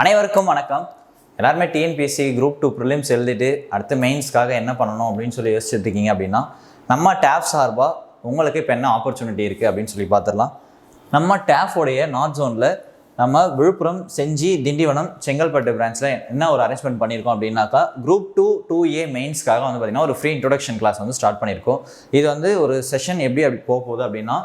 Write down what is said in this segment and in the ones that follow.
அனைவருக்கும் வணக்கம். எல்லாருமே டிஎன்பிஎஸ்சி குரூப் 2 ப்ரிலிம்ஸ் எழுதிட்டு அடுத்து மெயின்ஸ்க்காக என்ன பண்ணணும் அப்படின்னு சொல்லி யோசிச்சுட்டு இருக்கீங்க அப்படின்னா, நம்ம டேப் சார்பாக உங்களுக்கு இப்போ என்ன ஆப்பர்ச்சுனிட்டி இருக்குது அப்படின்னு சொல்லி பார்த்துடலாம். நம்ம டேஃபோடைய நார்த் ஜோனில் நம்ம விழுப்புரம், செஞ்சி, திண்டிவனம், செங்கல்பட்டு பிரான்ச்சில் என்ன ஒரு அரேஞ்ச்மெண்ட் பண்ணியிருக்கோம் அப்படின்னாக்கா, குரூப் 2 2A மெயின்ஸ்க்காக வந்து பார்த்திங்கன்னா ஒரு ஃப்ரீ இன்ட்ரொடக்ஷன் கிளாஸ் வந்து ஸ்டார்ட் பண்ணியிருக்கோம். இது வந்து ஒரு செஷன் எப்படி போக போகுது அப்படின்னா,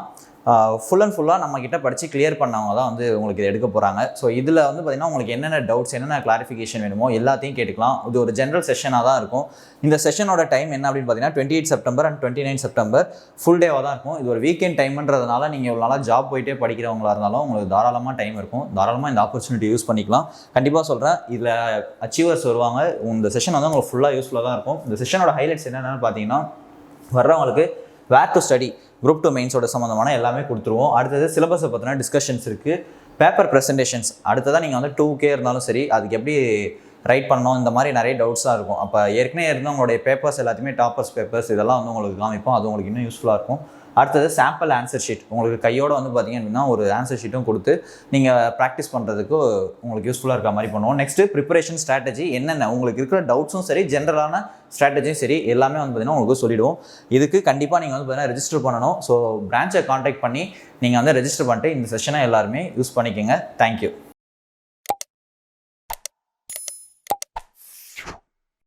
ஃபுல் அண்ட் ஃபுல்லாக நம்மக்கிட்ட படித்து கிளியர் பண்ணவங்க தான் வந்து உங்களுக்கு இது எடுக்க போகிறாங்க. ஸோ இதில் வந்து பார்த்திங்கன்னா உங்களுக்கு என்னென்ன டவுட்ஸ், என்னென்ன கிளாரிஃபிகேஷன் வேணுமோ எல்லாத்தையும் கேட்டுக்கலாம். இது ஒரு ஜென்ரல் செஷனாக தான் இருக்கும். இந்த செஷனோட டைம் என்ன அப்படின்னு பார்த்தீங்கன்னா 28 செப்டம்பர் அண்ட் 29 செப்டம்பர் ஃபுல் டேவாக தான் இருக்கும். இது ஒரு வீக்கெண்ட் டைம்ன்றதுனால நீங்கள் இவ்வளோ நாளாக ஜாப் போயிட்டே படிக்கிறவங்களா இருந்தாலும் உங்களுக்கு தாராளமாக டைம் இருக்கும். தாராளமாக இந்த ஆப்பர்ச்சுனிட்டி யூஸ் பண்ணிக்கலாம். கண்டிப்பாக சொல்கிறேன், இதில் அச்சீவர்ஸ் வருவாங்க. இந்த செஷன் வந்து உங்களுக்கு ஃபுல்லாக யூஸ்ஃபுல்லாக தான் இருக்கும். இந்த செஷனோட ஹைலைட்ஸ் என்னென்னு பார்த்தீங்கன்னா, வர்றவங்களுக்கு வேர் டு ஸ்டடி குரூப் 2 மெயின்ஸோட சம்மந்தமான எல்லாமே கொடுத்துருவோம். அடுத்தது சிலபஸை பற்றின டிஸ்கஷன்ஸ் இருக்குது. பேப்பர் ப்ரெசன்டேஷன்ஸ் அடுத்ததான் நீங்கள் வந்து 2K இருந்தாலும் சரி, அதுக்கு எப்படி ரைட் பண்ணணும், இந்த மாதிரி நிறைய டவுட்ஸாக இருக்கும். அப்போ ஏற்கனவே இருந்தவங்களுடைய பேப்பர்ஸ் எல்லாத்தையுமே டாப்பர்ஸ் பேப்பர்ஸ் இதெல்லாம் வந்து உங்களுக்கு காமிப்போம். அது உங்களுக்கு இன்னும் யூஸ்ஃபுல்லாக இருக்கும். அடுத்தது சாம்பிள் ஆன்சர் ஷீட் உங்களுக்கு கையோடு வந்து பார்த்திங்க அப்படின்னா ஒரு ஆன்சர் ஷீட்டும் கொடுத்து நீங்கள் ப்ராக்டிஸ் பண்ணுறதுக்கு உங்களுக்கு யூஸ்ஃபுல்லாக இருக்க மாதிரி பண்ணுவோம். நெக்ஸ்ட்டு ப்ரிப்பரேஷன் ஸ்ட்ராட்டஜி, என்னென்ன உங்களுக்கு இருக்கிற டவுட்ஸும் சரி, ஜென்ரலான ஸ்ட்ராட்டஜியும் சரி, எல்லாமே வந்து பார்த்திங்கன்னா உங்களுக்கு சொல்லிவிடுவோம். இதுக்கு கண்டிப்பாக நீங்கள் வந்து பார்த்திங்கன்னா ரெஜிஸ்டர் பண்ணணும். ஸோ பிரான்ச்சை காண்டாக்ட் பண்ணி நீங்கள் வந்து ரெஜிஸ்டர் பண்ணிட்டு இந்த செஷனை எல்லாருமே யூஸ் பண்ணிக்கோங்க. தேங்க்யூ.